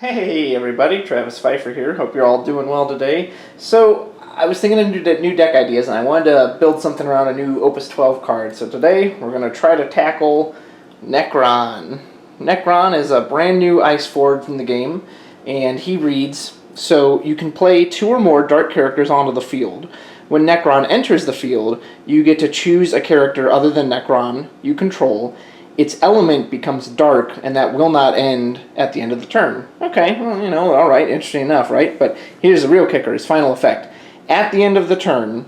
Hey everybody, Travis Pfeiffer here. Hope you're all doing well today. So, I was thinking of new deck ideas and I wanted to build something around a new Opus 12 card. So today, we're going to try to tackle Necron. Necron is a brand new ice forward from the game, and he reads, so you can play 2 or more dark characters onto the field. When Necron enters the field, you get to choose a character other than Necron you control. Its element becomes dark, and that will not end at the end of the turn. Okay, well, alright, interesting enough, right? But here's the real kicker, his final effect. At the end of the turn,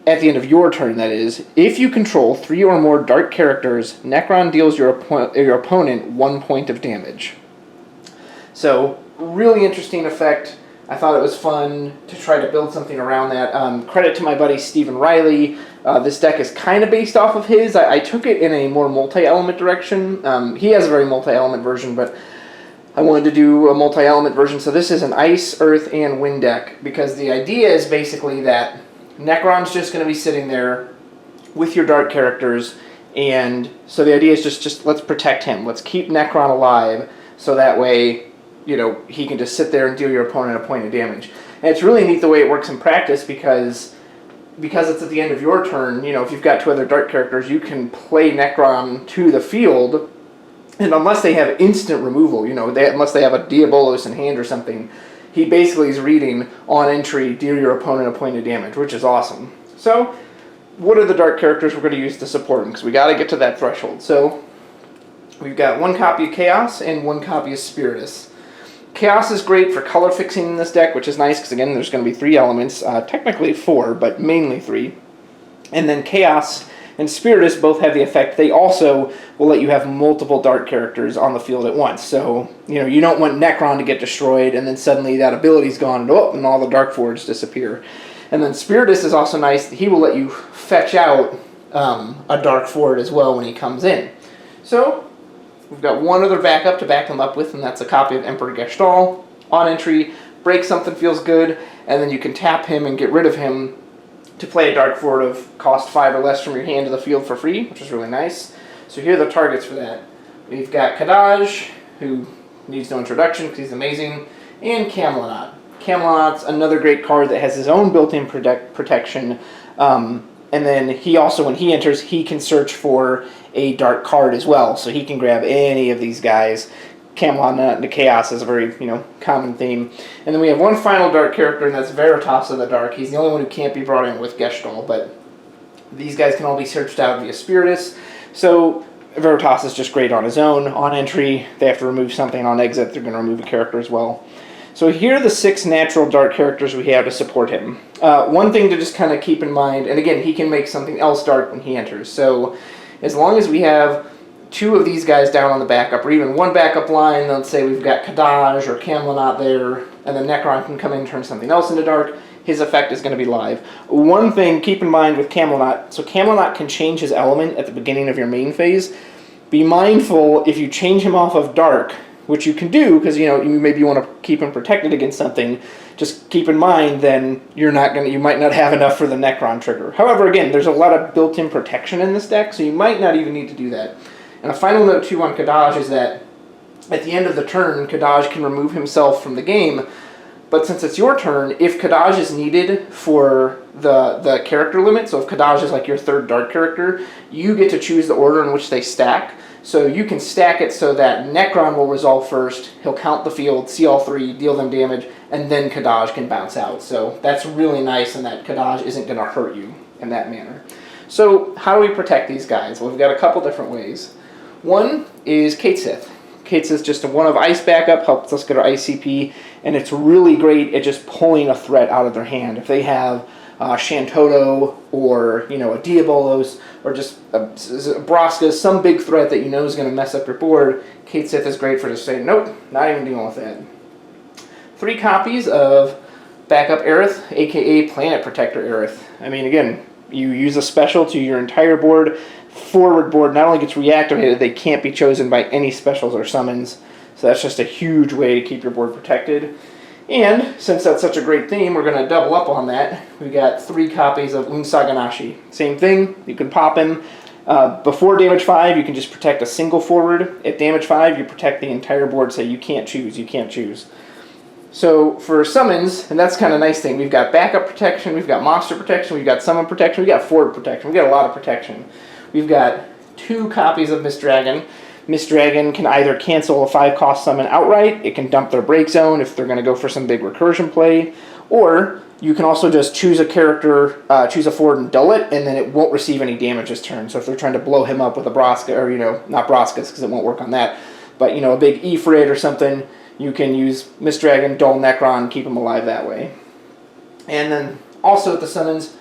at the end of your turn, that is, if you control 3 or more dark characters, Necron deals your opponent 1 point of damage. So, really interesting effect. I thought it was fun to try to build something around that. Credit to my buddy Stephen Riley. This deck is kind of based off of his. I took it in a more multi-element direction. He has a very multi-element version, but I wanted to do a multi-element version. So this is an ice, earth, and wind deck, because the idea is basically that Necron's just going to be sitting there with your dark characters, and so the idea is just let's protect him. Let's keep Necron alive, so that way, he can just sit there and deal your opponent a point of damage. And it's really neat the way it works in practice, because it's at the end of your turn, if you've got 2 other dark characters, you can play Necron to the field, and unless they have instant removal, unless they have a Diabolos in hand or something, he basically is reading, on entry, deal your opponent a point of damage, which is awesome. So, what are the dark characters we're going to use to support him? Because we got to get to that threshold. So, we've got 1 copy of Chaos and 1 copy of Spiritus. Chaos is great for color fixing in this deck, which is nice because, again, there's going to be 3 elements. Technically 4, but mainly 3. And then Chaos and Spiritus both have the effect. They also will let you have multiple dark characters on the field at once. So, you don't want Necron to get destroyed and then suddenly that ability's gone and all the dark forwards disappear. And then Spiritus is also nice. He will let you fetch out a dark forward as well when he comes in. So, we've got 1 other backup to back them up with, and that's a copy of Emperor Gestalt. On entry, break something feels good, and then you can tap him and get rid of him to play a dark forward of cost 5 or less from your hand to the field for free, which is really nice. So here are the targets for that. We've got Kadaj, who needs no introduction because he's amazing, and Camelot. Camelot's another great card that has his own built-in protection, and then he also, when he enters, he can search for a dark card as well, so he can grab any of these guys. Camelot into Chaos is a very, common theme. And then we have 1 final dark character, and that's Veritas of the Dark. He's the only one who can't be brought in with Gestalt, but these guys can all be searched out via Spiritus. So Veritas is just great on his own. On entry, they have to remove something. On exit, they're going to remove a character as well. So here are the 6 natural dark characters we have to support him. One thing to just kind of keep in mind, and again, he can make something else dark when he enters. So as long as we have 2 of these guys down on the backup, or even 1 backup line, let's say we've got Kadaj or Camelot there, and then Necron can come in and turn something else into dark, his effect is going to be live. One thing, keep in mind with Camelot, so Camelot can change his element at the beginning of your main phase. Be mindful if you change him off of dark, which you can do because you maybe want to keep him protected against something. Just keep in mind then you might not have enough for the Necron trigger. However, again, there's a lot of built-in protection in this deck, so you might not even need to do that. And a final note too on Kadaj is that at the end of the turn, Kadaj can remove himself from the game. But since it's your turn, if Kadaj is needed for the character limit, so if Kadaj is like your 3rd dark character, you get to choose the order in which they stack. So you can stack it so that Necron will resolve first, he'll count the field, see all 3, deal them damage, and then Kadaj can bounce out. So that's really nice, and that Kadaj isn't going to hurt you in that manner. So how do we protect these guys? Well, we've got a couple different ways. 1 is Katesith. Katesith is just a 1 of ice backup, helps us get our ICP, and it's really great at just pulling a threat out of their hand. If they have Shantoto or a Diabolos or just a Braska, some big threat that is going to mess up your board, Katesith is great for just saying, nope, not even dealing with that. 3 copies of backup Aerith, aka Planet Protector Aerith. I mean, again, you use a special to your entire board. Forward board not only gets reactivated, they can't be chosen by any specials or summons. So that's just a huge way to keep your board protected. And since that's such a great theme, we're going to double up on that. We got 3 copies of Unsaganashi. Same thing, you can pop him. Before damage 5, you can just protect a single forward. At damage 5, you protect the entire board, so you can't choose. So for summons, and that's kind of a nice thing, we've got backup protection, we've got monster protection, we've got summon protection, we've got forward protection, we've got a lot of protection. We've got 2 copies of Mist Dragon. Mist Dragon can either cancel a 5-cost summon outright, it can dump their break zone if they're going to go for some big recursion play, or you can also just choose a character, choose a forward and dull it, and then it won't receive any damage this turn. So if they're trying to blow him up with a Braska, or, not Braskas because it won't work on that, but, a big Ifrit or something, you can use Mist Dragon, dull Necron, keep him alive that way. And then also at the summons,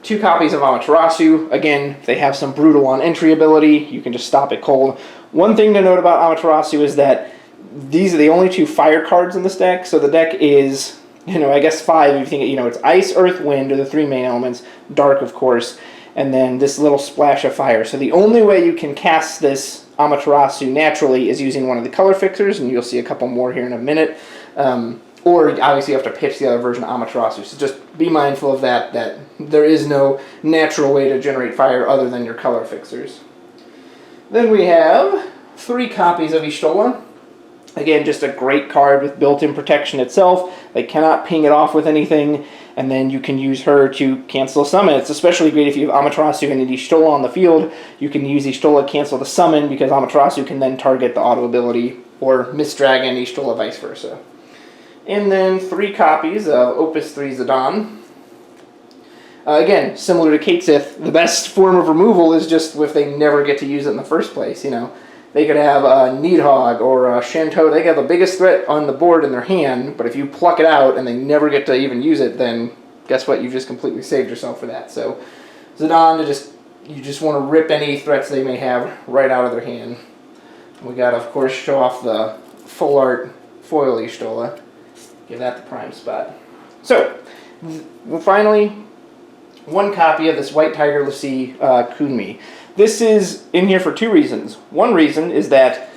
2 copies of Amaterasu. Again, if they have some brutal on entry ability, you can just stop it cold. One thing to note about Amaterasu is that these are the only 2 fire cards in this deck, so the deck is, I guess 5 if you think, it's ice, earth, wind are the 3 main elements, dark of course, and then this little splash of fire. So the only way you can cast this Amaterasu naturally is using one of the color fixers, and you'll see a couple more here in a minute. Or obviously you have to pitch the other version of Amaterasu. So just be mindful of that there is no natural way to generate fire other than your color fixers. Then we have 3 copies of Y'shtola. Again, just a great card with built-in protection itself. They cannot ping it off with anything, and then you can use her to cancel a summon. It's especially great if you have Amaterasu and Y'shtola on the field. You can use Y'shtola cancel the summon because Amaterasu can then target the auto ability, or Mist Dragon, Y'shtola, vice versa. And then 3 copies of Opus XIII Zidane. Again, similar to Kate-Sith, the best form of removal is just if they never get to use it in the first place, They could have a Needhog or a Shantou. They have the biggest threat on the board in their hand, but if you pluck it out and they never get to even use it, then guess what? You've just completely saved yourself for that. So Zidane, you just want to rip any threats they may have right out of their hand. We got to, of course, show off the full art foil Y'shtola. Give that the prime spot. So, finally, 1 copy of this White Tiger Lassie Kunmi. This is in here for 2 reasons. One reason is that,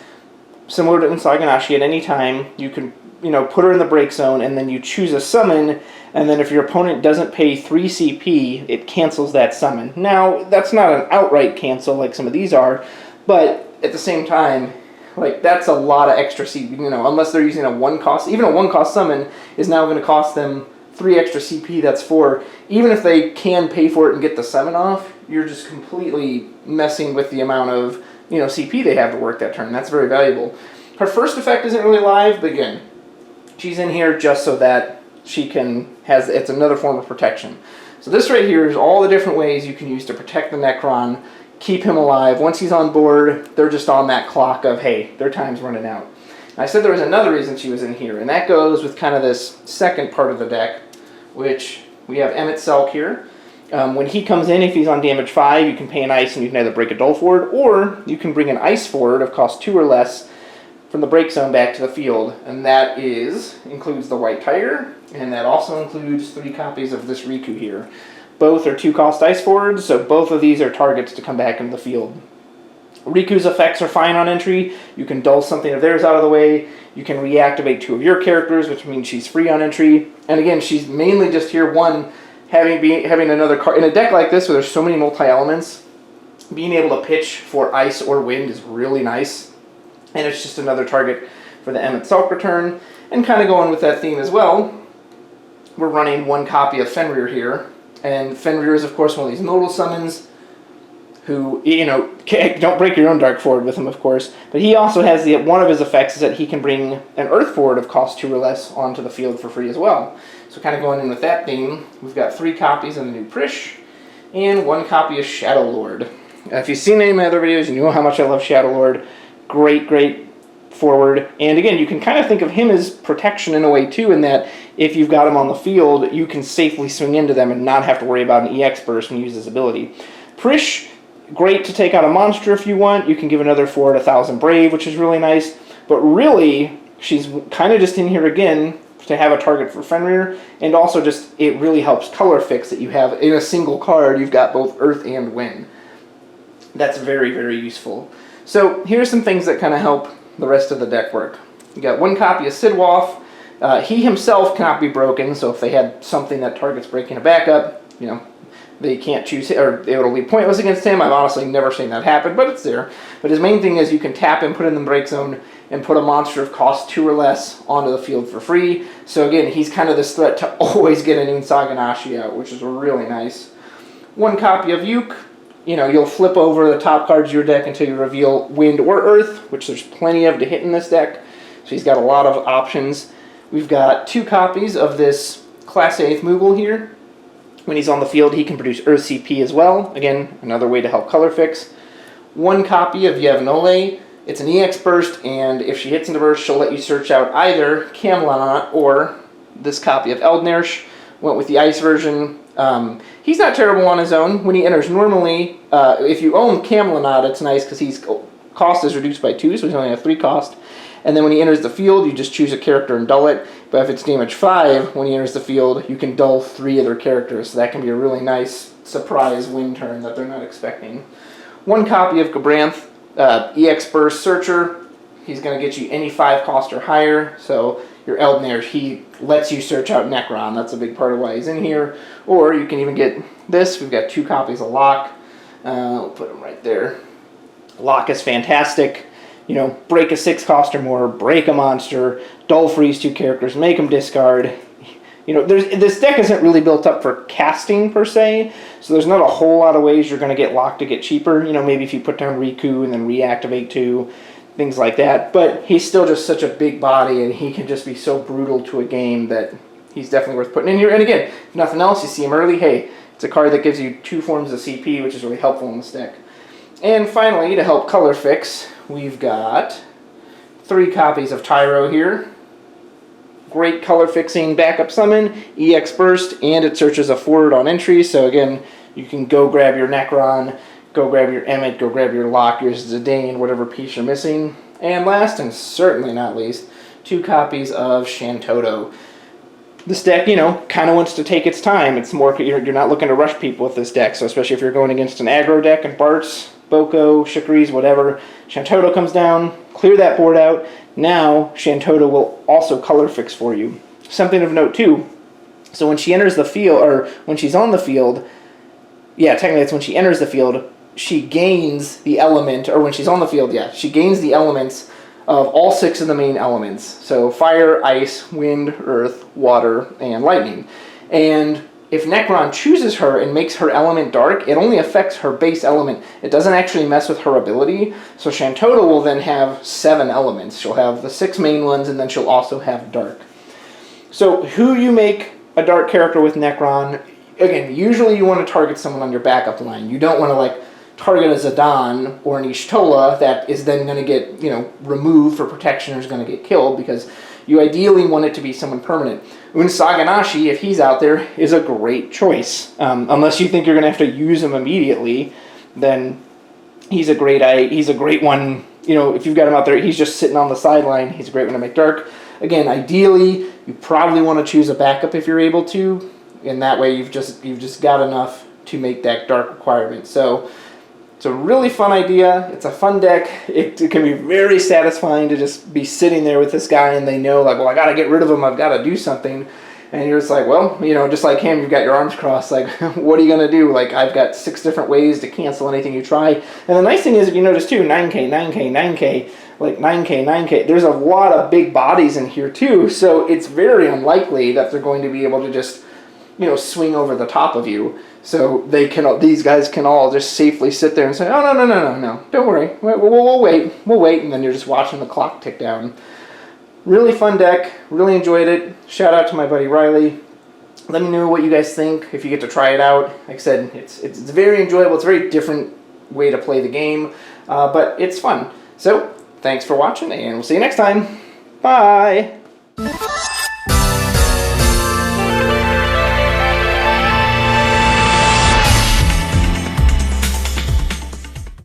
similar to Insaganashi, at any time you can, put her in the break zone and then you choose a summon, and then if your opponent doesn't pay 3 CP, it cancels that summon. Now, that's not an outright cancel like some of these are, but at the same time, that's a lot of extra CP, unless they're using a 1-cost, even a 1-cost summon is now going to cost them 3 extra CP, that's 4. Even if they can pay for it and get the summon off, you're just completely messing with the amount of, CP they have to work that turn. That's very valuable. Her first effect isn't really live, but again, she's in here just so that she it's another form of protection. So this right here is all the different ways you can use to protect the Necron, keep him alive. Once he's on board, they're just on that clock of, hey, their time's running out. I said there was another reason she was in here, and that goes with kind of this second part of the deck, which we have Emmet Selk here. When he comes in, if he's on damage 5, you can pay an ice and you can either break a dull forward, or you can bring an ice forward of cost 2 or less from the break zone back to the field. And that includes the White Tiger, and that also includes 3 copies of this Riku here. Both are 2-cost ice forwards, so both of these are targets to come back into the field. Riku's effects are fine on entry. You can dull something of theirs out of the way. You can reactivate 2 of your characters, which means she's free on entry. And again, she's mainly just here, having another card. In a deck like this where there's so many multi-elements, being able to pitch for ice or wind is really nice. And it's just another target for the Emmet Selk return. And kind of going with that theme as well, we're running 1 copy of Fenrir here. And Fenrir is, of course, one of these modal summons who, don't break your own dark forward with him, of course. But he also has one of his effects is that he can bring an earth forward of cost 2 or less onto the field for free as well. So kind of going in with that theme, we've got 3 copies of the new Prish and 1 copy of Shadow Lord. If you've seen any of my other videos, you know how much I love Shadow Lord. Great forward. And again, you can kind of think of him as protection in a way too, in that if you've got him on the field, you can safely swing into them and not have to worry about an EX burst when you use his ability. Prish, great to take out a monster if you want. You can give another forward 1,000 Brave, which is really nice. But really, she's kind of just in here again to have a target for Fenrir, and also just it really helps color fix that you have in a single card. You've got both Earth and Wind. That's very, very useful. So here's some things that kind of help the rest of the deck work. You got 1 copy of Sidwolf. He himself cannot be broken, so if they had something that targets breaking a backup, they can't choose him, or it'll be pointless against him. I've honestly never seen that happen, but it's there. But his main thing is you can tap him, put him in the break zone, and put a monster of cost 2 or less onto the field for free. So again, he's kind of this threat to always get a new Saganashi out, which is really nice. 1 copy of Yuk. You know, you'll flip over the top cards of your deck until you reveal Wind or Earth, which there's plenty of to hit in this deck. So he's got a lot of options. We've got 2 copies of this Class 8th Moogle here. When he's on the field, he can produce Earth CP as well. Again, another way to help color fix. 1 copy of Yevnole. It's an EX burst, and if she hits into burst, she'll let you search out either Camelot or this copy of Eldnersh. Went with the ice version. He's not terrible on his own. When he enters normally, if you own Camelot, it's nice because his cost is reduced by 2, so he's only a 3 cost. And then when he enters the field, you just choose a character and dull it. But if it's damage 5, when he enters the field, you can dull 3 other characters. So that can be a really nice surprise win turn that they're not expecting. 1 copy of Gabranth, EX Burst Searcher. He's going to get you any 5 cost or higher. So your Eldner, he lets you search out Necron. That's a big part of why he's in here. Or you can even get this. We've got 2 copies of Lock. We'll put them right there. Lock is fantastic. You know, break a 6 cost or more, break a monster, dull freeze 2 characters, make them discard. You know, this deck isn't really built up for casting per se, so there's not a whole lot of ways you're going to get Lock to get cheaper. You know, maybe if you put down Riku and then reactivate 2, things like that. But he's still just such a big body, and he can just be so brutal to a game that he's definitely worth putting in here. And again, if nothing else, you see him early, hey, it's a card that gives you 2 forms of CP, which is really helpful in this deck. And finally, to help color fix, we've got 3 copies of Tyro here. Great color fixing backup summon, EX Burst, and it searches a forward on entry. So again, you can go grab your Necron, go grab your Emmet, go grab your Lock, your Zidane, whatever piece you're missing. And last, and certainly not least, 2 copies of Shantoto. This deck, you know, kind of wants to take its time. It's more, you're not looking to rush people with this deck, so especially if you're going against an aggro deck and Bart's, Boko, Shikri's, whatever, Shantoto comes down, clear that board out. Now, Shantoto will also color fix for you. Something of note, too. So when she enters the field, or when she's on the field, yeah, technically it's when she enters the field, she gains the element, or when she's on the field, yeah, she gains the elements of all 6 of the main elements. So fire, ice, wind, earth, water, and lightning. And if Necron chooses her and makes her element dark, it only affects her base element. It doesn't actually mess with her ability. So Shantoto will then have 7 elements. She'll have the 6 main ones, and then she'll also have dark. So who you make a dark character with Necron, again, usually you want to target someone on your backup line. You don't want to, like, target a Zidane or an Ishtola that is then going to get, you know, removed for protection or is going to get killed, because you ideally want it to be someone permanent. Saganashi, if he's out there, is a great choice. Unless you think you're going to have to use him immediately, then he's a great one. You know, if you've got him out there, he's just sitting on the sideline. He's a great one to make dark. Again, ideally, you probably want to choose a backup if you're able to, and that way you've just got enough to make that dark requirement. So it's a really fun idea. It's a fun deck. It can be very satisfying to just be sitting there with this guy and they know, like, well, I got to get rid of him. I've got to do something. And you're just like, well, you know, just like him, you've got your arms crossed. Like, what are you going to do? Like, I've got 6 different ways to cancel anything you try. And the nice thing is, if you notice too, 9K, 9K, 9K, like 9K, 9K. There's a lot of big bodies in here too. So it's very unlikely that they're going to be able to just, you know, swing over the top of you. So these guys can all just safely sit there and say, oh, no, don't worry, we'll wait, and then you're just watching the clock tick down. Really fun deck, really enjoyed it. Shout out to my buddy Riley. Let me know what you guys think if you get to try it out. Like I said, it's very enjoyable. It's a very different way to play the game, but it's fun. So thanks for watching, and we'll see you next time. Bye!